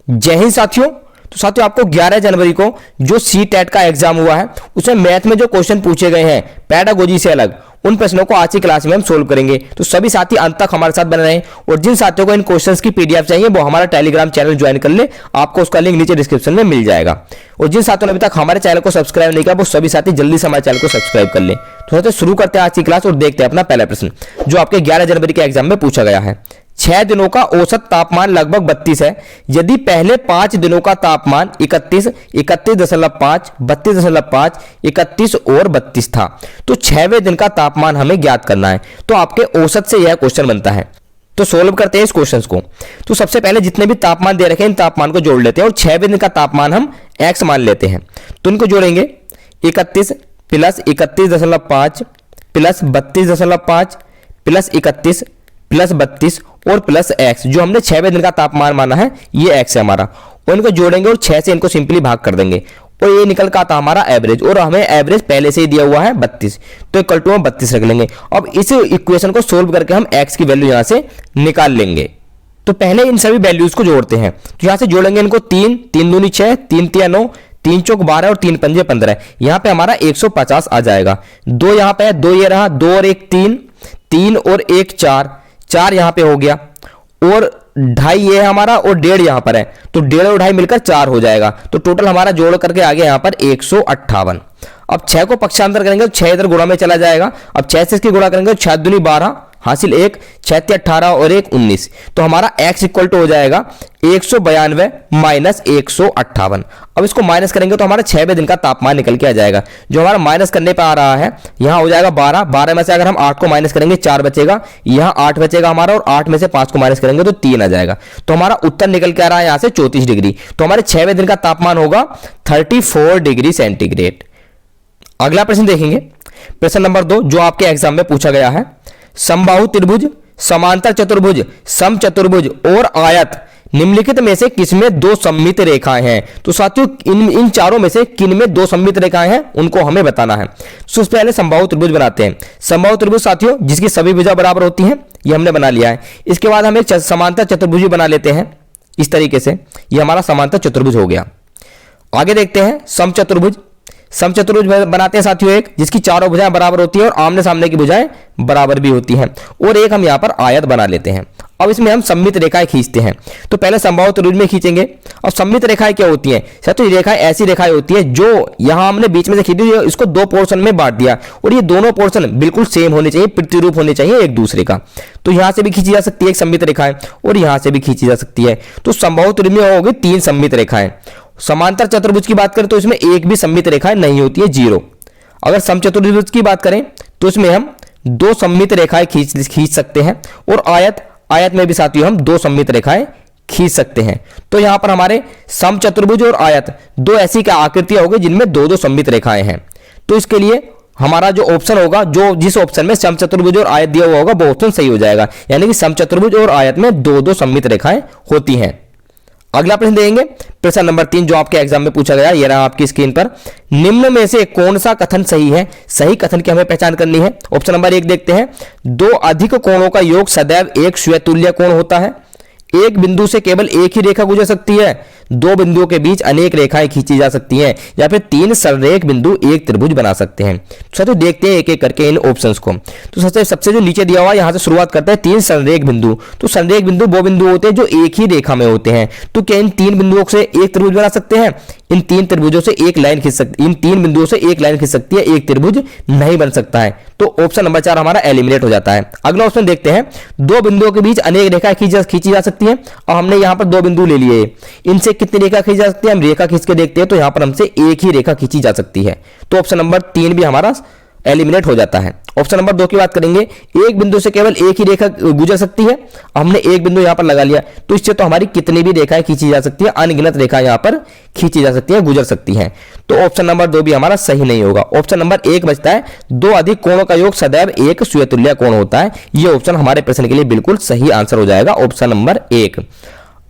जय हिंद साथियों। तो साथियों, आपको 11 जनवरी को जो CTET का एग्जाम हुआ है उसमें मैथ में जो क्वेश्चन पूछे गए हैं पैडागोजी से अलग, उन प्रश्नों को आज की क्लास में हम सोल्व करेंगे। तो सभी साथी अंत तक हमारे साथ बने रहें और जिन साथियों को इन क्वेश्चंस की PDF चाहिए वो हमारा टेलीग्राम चैनल ज्वाइन कर ले, आपको उसका लिंक नीचे डिस्क्रिप्शन में मिल जाएगा। और जिन साथियों ने अभी तक हमारे चैनल को सब्सक्राइब नहीं किया वो सभी साथी जल्दी से हमारे चैनल को सब्सक्राइब कर ले। तो साथियों, शुरू करते हैं आज की क्लास और देखते हैं अपना पहला प्रश्न जो आपके 11 जनवरी के एग्जाम में पूछा गया है। 6 दिनों का औसत तापमान लगभग 32 है। यदि पहले 5 दिनों का तापमान 31, 31.5, 32.5, 31 और 32 था तो 6वें दिन का तापमान हमें ज्ञात करना है। तो आपके औसत से यह क्वेश्चन बनता है। तो सोल्व करते हैं इस क्वेश्चन को। तो सबसे पहले जितने भी तापमान दे रखे हैं इन तापमान को जोड़ लेते हैं और 6वें दिन का तापमान हम x मान लेते हैं। तो इनको जोड़ेंगे 31 प्लस 31.5 प्लस 32.5 प्लस 31 प्लस 32 और प्लस x, जो हमने 6वें दिन का तापमान माना है ये x है हमारा। और इनको जोड़ेंगे और 6 से इनको सिंपली भाग कर देंगे और ये निकल का आता हमारा एवरेज, और हमें एवरेज पहले से ही दिया हुआ है 32, तो इक्वल टू हम 32 रख लेंगे। अब इस इक्वेशन को सोल्व करके हम x की वैल्यू यहां से निकाल लेंगे। तो पहले इन सभी वैल्यूज को जोड़ते हैं। तो यहां से जोड़ेंगे इनको 3, 3 दूनी 6, 3 तिया 9, 3 चौक 12 और 3 पंजे 15। यहां पे हमारा 150 आ जाएगा। 2 यहां पे है, 2 ये रहा, 2 और 1 3, 3 और 1 4, 4 यहां पे हो गया और 2.5 ये है हमारा और 1.5 यहां पर है, तो 1.5 और 2.5 मिलकर 4 हो जाएगा। तो टोटल हमारा जोड़ करके आ गया यहां पर 158। अब 6 को पक्षांतर करेंगे तो 6 इधर गुणा में चला जाएगा। अब 6 से इसकी गुणा करेंगे तो 6 दूनी 12 हासिल 1, 6 18 और 1 19। तो हमारा x इक्वल टू हो जाएगा 192 माइनस 158। अब इसको माइनस करेंगे तो हमारा 6वें दिन का तापमान निकल के आ जाएगा, जो हमारा माइनस करने पे आ रहा है यहां हो जाएगा 12। 12 में से अगर हम 8 को माइनस करेंगे 4 बचेगा, यहां 8 बचेगा हमारा, और 8 में से 5 को माइनस करेंगे तो 3 आ जाएगा। तो हमारा उत्तर निकल के आ रहा है यहां से 34 डिग्री। तो हमारे 6वें दिन का तापमान होगा 34 डिग्री सेंटीग्रेड। अगला प्रश्न देखेंगे, प्रश्न नंबर 2 जो आपके एग्जाम में पूछा गया है। समबाहु त्रिभुज, समांतर चतुर्भुज, समचतुर्भुज और आयत निम्नलिखित में से किसमें 2 सममित रेखाएं हैं। तो साथियों, इन चारों में से किन में 2 सममित रेखाएं हैं उनको हमें बताना है। सबसे पहले समबाहु त्रिभुज बनाते हैं। समबाहु त्रिभुज साथियों जिसकी सभी भुजा बराबर होती हैं, ये हमने बना लिया है। इसके बाद हम एक समांतर चतुर्भुज बना लेते हैं इस तरीके से, ये हमारा समांतर चतुर्भुज हो गया। आगे देखते हैं समचतुर्भुज। समचतुर्भुज बनाते हैं साथियों एक जिसकी चारों भुजाएं बराबर होती हैं और आमने सामने की भुजाएं बराबर भी होती हैं, और एक हम यहां पर आयत बना लेते हैं। अब इसमें हम सममित रेखाएं खींचते हैं। तो पहले समबाहु त्रिभुज में खींचेंगे। अब सममित रेखाएं क्या होती हैं साथियों? रेखाएं ऐसी रेखाएं होती है जो यहां हमने बीच में से खींची, इसको 2 पोर्शन में बांट दिया और ये दोनों पोर्शन बिल्कुल सेम होने चाहिए, प्रतिरूप होने चाहिए एक दूसरे का। तो यहां से भी खींची जा सकती है एक सममित रेखाएं और यहां से भी खींची जा सकती है। तो समबाहु त्रिभुज में होगी 3 सममित रेखाएं। समांतर चतुर्भुज की बात करें तो इसमें एक भी सममित रेखाएं नहीं होती है, 0। अगर समचतुर्भुज की बात करें तो इसमें हम 2 सममित रेखाएं खींच सकते हैं, और आयत में भी साथियों हम 2 सममित रेखाएं खींच सकते हैं। तो यहां पर हमारे समचतुर्भुज और आयत 2 ऐसी क्या आकृतियां होगी जिनमें 2-2 सममित रेखाएं हैं। तो इसके लिए हमारा जो ऑप्शन होगा, जो जिस ऑप्शन में समचतुर्भुज और आयत दिया हुआ होगा वो ऑप्शन सही हो जाएगा, यानी कि समचतुर्भुज और आयत में 2-2 सममित रेखाएं होती हैं। अगला प्रश्न देंगे, प्रश्न नंबर 3 जो आपके एग्जाम में पूछा गया, ये रहा आपकी स्क्रीन पर। निम्न में से कौन सा कथन सही है? सही कथन की हमें पहचान करनी है। ऑप्शन नंबर 1 देखते हैं। 2 अधिक कोणों का योग सदैव एक स्वतुल्य कोण होता है। एक बिंदु से केवल एक ही रेखा गुजर सकती है। 2 बिंदुओं के बीच अनेक रेखाएं खींची जा सकती हैं, या फिर 3 सररेख बिंदु एक त्रिभुज बना सकते हैं। तो देखते हैं एक एक करके इन ऑप्शंस को। तो सबसे जो नीचे दिया हुआ यहां से शुरुआत करते हैं। 3 संरेख बिंदु। तो संरेख बिंदु वो बिंदु होते हैं जो एक ही रेखा में होते हैं। तो क्या इन 3 बिंदुओं से एक त्रिभुज बना सकते हैं? इन 3 त्रिभुजों से एक लाइन खींच सकती, इन 3 बिंदुओं से एक लाइन खींच सकती है, एक त्रिभुज नहीं बन सकता है। तो ऑप्शन नंबर 4 हमारा एलिमिनेट हो जाता है। अगला ऑप्शन देखते हैं। 2 बिंदुओं के बीच अनेक रेखाएं खींची जा सकती हैं, और हमने यहां पर 2 बिंदु ले लिए। इनसे कितनी रेखा खींची जा सकती है? हम रेखा खींच के देखते हैं, तो यहां पर हमसे एक ही रेखा खींची जा सकती है। तो ऑप्शन नंबर 3 भी हमारा एलिमिनेट हो जाता है। ऑप्शन नंबर 2 की बात करेंगे। एक बिंदु से केवल एक ही रेखा गुजर सकती है, हमने एक बिंदु यहां पर लगा लिया, तो इससे तो हमारी कितनी भी रेखाएं खींची जा सकती है, अनगिनत रेखाएं यहां पर खींची जा सकती है, गुजर सकती हैं। तो ऑप्शन नंबर 2 भी हमारा सही नहीं होगा। ऑप्शन नंबर 1 बचता है। 2 अधिक कोणों का योग सदैव एक स्वतुल्य कोण होता है। यह ऑप्शन हमारे प्रश्न के लिए बिल्कुल सही आंसर हो जाएगा, ऑप्शन नंबर 1।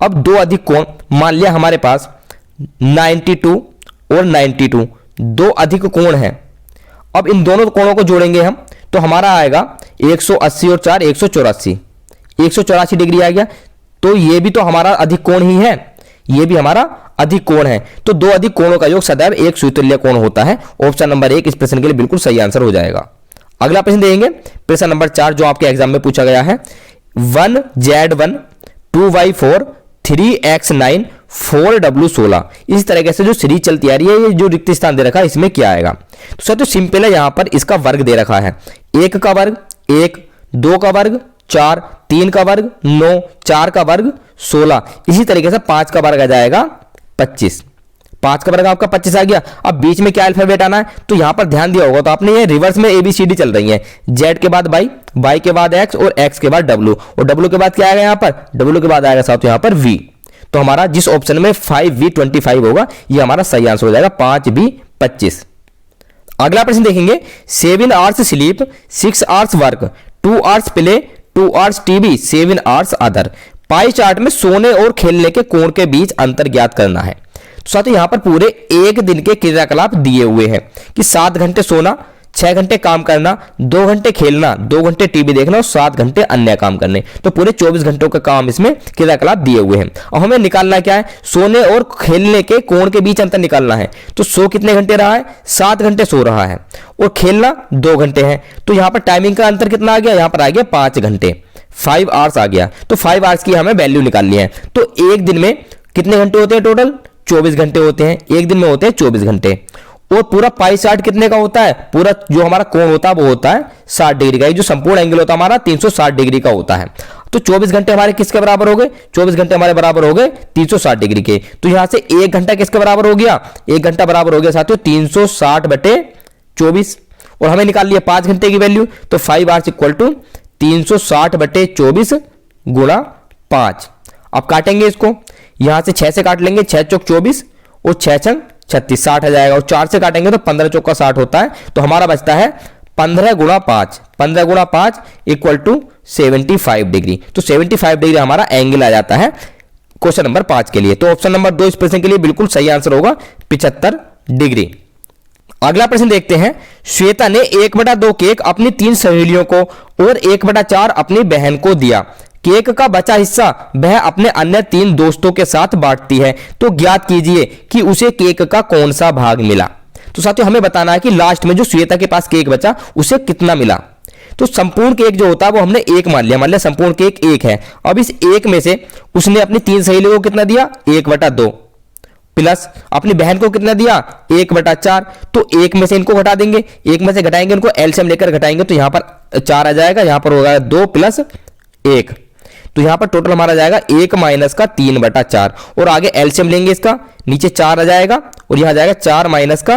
अब 2 अधिक कोण, मान लिया हमारे पास 92 और 92 2 अधिक कोण है। अब इन दोनों कोणों को जोड़ेंगे हम, तो हमारा आएगा 180 और 4 184 डिग्री आ गया। तो ये भी तो हमारा अधिक कोण ही है, ये भी हमारा अधिक कोण है। तो दो अधिक कोणों का योग सदैव एक सुतुल्य कोण होता है। ऑप्शन नंबर 1 इस प्रश्न के लिए बिल्कुल सही आंसर हो जाएगा। अगला प्रश्न देंगे प्रश्न नंबर 4 जो आपके एग्जाम में पूछा गया है। 1Z1 2Y4 3X9 4W16 इस तरीके से जो सीरीज चलती आ रही है, ये जो रिक्त स्थान दे रखा है इसमें क्या आएगा। तो सर तो सिंपल है, यहां पर इसका वर्ग दे रखा है। 1 का वर्ग 1, 2 का वर्ग 4, 3 का वर्ग 9, 4 का वर्ग 16, इसी तरीके से 5 का वर्ग आ जाएगा 25। 5 का वर्ग आपका 25 आ गया। अब बीच में क्या अल्फाबेट आना है, तो यहां पर ध्यान दिया होगा तो आपने ये रिवर्स में ABCD चल रही है। Z के बाद Y के बाद X और X के बाद W, और W के बाद क्या आएगा यहाँ पर, W के बाद आएगा साथ यहाँ पर V। तो हमारा जिस ऑप्शन में 5V25 होगा ये हमारा सही आंसर हो जाएगा, 5B25। अगला प्रश्न देखेंगे। 7 hours sleep 6 hours work 2 hours play 2 hours TV 7 hours other. Pie chart में सोने और खेलने के कोण के बीच अंतर ज्ञात करना है। तो साथियों यहां पर पूरे एक दिन के क्रियाकलाप दिए हुए हैं कि 7 घंटे सोना, 6 घंटे काम करना, 2 घंटे खेलना, 2 घंटे टीवी देखना और 7 घंटे अन्य काम करने। तो पूरे 24 घंटों का काम इसमें क्रियाकलाप दिए हुए हैं। और हमें निकालना क्या है, सोने और खेलने के कोण के बीच अंतर निकालना है। तो सो कितने घंटे रहा है, 7 घंटे सो रहा है, और खेलना 2 घंटे है। तो यहां पर टाइमिंग का अंतर कितना आ गया, यहां पर आ गया 5 घंटे, 5 आवर्स आ गया। तो 5 आवर्स की हमें वैल्यू निकालनी है। तो एक दिन में कितने घंटे होते हैं, टोटल 24 घंटे होते हैं, एक दिन में होते हैं 24 घंटे। और पूरा पाई चार्ट कितने का होता है, पूरा जो हमारा कोण होता है वो होता है 60 डिग्री का। ये जो संपूर्ण एंगल होता है हमारा 360 डिग्री का होता है। तो 24 घंटे हमारे किसके बराबर हो गए, 24 घंटे हमारे बराबर हो गए 360 डिग्री के। तो यहां से 1 घंटा किसके बराबर हो गया, 1 घंटा बराबर हो गया साथियों 360/24। और हमें निकाल लिया 5 घंटे की वैल्यू। तो 5 आवर्स इक्वल टू 360/24 गुणा 5। अब काटेंगे इसको, यहां से 6 से काट लेंगे, 6 चौक 24 और 6 छंग 36, 60 आ जाएगा। और 4 से काटेंगे तो 15 चौक का 60 होता है। तो हमारा बचता है 15 गुणा 5, 15 गुणा 5 इक्वल टू 75 डिग्री। तो 75 डिग्री हमारा एंगल आ जाता है क्वेश्चन नंबर 5 के लिए। तो ऑप्शन नंबर 2 इस प्रश्न के लिए बिल्कुल सही आंसर होगा, 75 डिग्री। अगला प्रश्न देखते हैं। श्वेता ने 1/2 केक अपनी 3 सहेलियों को और 1/4 अपनी बहन को दिया। केक का बचा हिस्सा वह अपने अन्य 3 दोस्तों के साथ बांटती है। तो ज्ञात कीजिए कि उसे केक का कौन सा भाग मिला। तो साथियों हमें बताना है कि लास्ट में जो श्वेता के पास केक बचा उसे कितना मिला। तो संपूर्ण केक जो होता है वो हमने 1 मान लिया संपूर्ण केक 1 है। अब इस 1 में से उसने अपनी 3 सहेलियों को कितना दिया, 1/2, प्लस अपनी बहन को कितना दिया, 1/4। तो 1 में से इनको घटा देंगे, 1 में से घटाएंगे, इनको एलसीएम लेकर घटाएंगे तो यहां पर 4 आ जाएगा, यहां पर होगा 2 + 1। तो यहां पर टोटल हमारा जाएगा 1 - का 3/4। और आगे एलसीएम लेंगे इसका, नीचे 4 आ जाएगा और यहां जाएगा 4 - का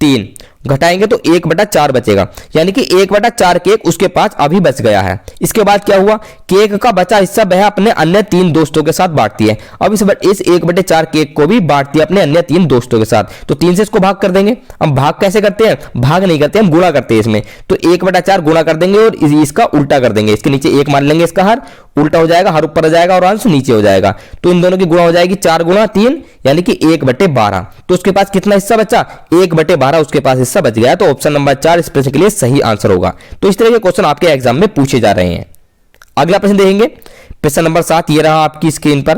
3, घटाएंगे तो 1/4 बचेगा। यानी कि 1/4 केक उसके पास अभी बच गया है। इसके बाद क्या हुआ, केक का बचा हिस्सा वह अपने अन्य 3 दोस्तों के साथ बांटती है। अब इस 1/4 केक को भी बांटती है अपने अन्य 3 दोस्तों के साथ। तो 3 से इसको भाग कर देंगे। अब भाग कैसे करते हैं, भाग नहीं करते हम गुणा करते हैं इसमें। तो 1/4 गुणा कर देंगे और इसका उल्टा कर देंगे, इसके नीचे 1 मान लेंगे, इसका हर उल्टा हो जाएगा, हर ऊपर आ जाएगा और अंश नीचे हो जाएगा। तो इन दोनों की गुणा हो जाएगी 4 × 3 यानी कि 1/12। तो उसके पास कितना हिस्सा बचा, 1/12 उसके पास हिस्सा बच गया। तो ऑप्शन नंबर 4 इस प्रश्न के लिए सही आंसर होगा। तो इस तरह के क्वेश्चन आपके एग्जाम में पूछे जा रहे हैं। अगला प्रश्न देखेंगे, प्रश्न नंबर 7 ये रहा आपकी स्क्रीन पर।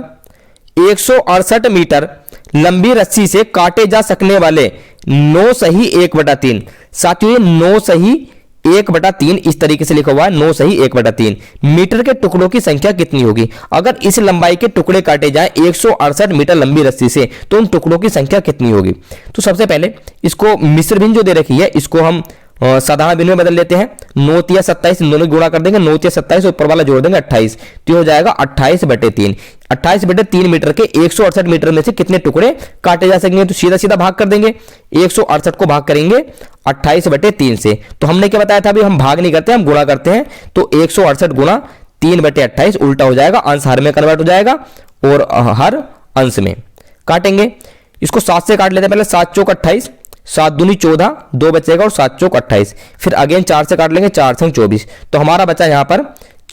168 मीटर लंबी रस्सी से काटे जा सकने वाले 9 सही 1/3। साथियों ये 9 सही 1/3 इस तरीके से लिखा हुआ है, 9 सही 1/3 मीटर के टुकड़ों की संख्या कितनी होगी। अगर इस लंबाई के टुकड़े काटे जाएं 168 मीटर लंबी रस्सी से तो उन टुकड़ों की संख्या कितनी होगी। तो सबसे पहले इसको मिश्र भिन्न जो दे रखी है इसको हम साधारण भिन्न में बदल लेते हैं। 9 × 27 इन दोनों की गुणा कर देंगे, 9 × 27 ऊपर वाला जोड़ देंगे 28। तो हो जाएगा 28/3। 28/3 मीटर के 168 मीटर में से कितने टुकड़े काटे जा सकेंगे। तो सीधा सीधा भाग कर देंगे, 168 को भाग करेंगे 28/3 से। तो हमने क्या बताया था, अभी हम भाग नहीं करते हम गुणा करते हैं। तो 168 गुणा 3/28 उल्टा हो जाएगा, अंश हर में कन्वर्ट हो जाएगा और हर अंश में काटेंगे। इसको 7 से काट लेते हैं पहले, 7 चौक 28, 7 दूनी 14, 2 बचेगा और 7 चौक 28। फिर अगेन 4 से काट लेंगे, 4 संग 24। तो हमारा बचा यहां पर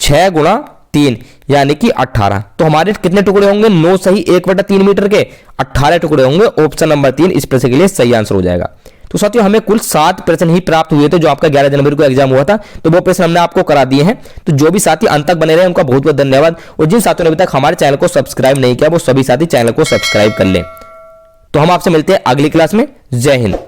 6 × 3 यानी कि 18। तो हमारे कितने टुकड़े होंगे, 9 सही 1/3 मीटर के 18 टुकड़े होंगे। ऑप्शन नंबर 3 इस प्रश्न के लिए सही आंसर हो जाएगा। तो साथियों हमें कुल 7 प्रश्न ही प्राप्त हुए थे जो आपका 11 जनवरी को एग्जाम हुआ था, तो वो प्रश्न हमने आपको करा दिए हैं। तो जो भी साथी अंत तक बने रहे उनका बहुत बहुत धन्यवाद, और जिन साथियों ने अभी तक हमारे चैनल को सब्सक्राइब नहीं किया वो सभी साथी चैनल को सब्सक्राइब कर लें। तो हम आपसे मिलते हैं अगली क्लास में। जय हिंद।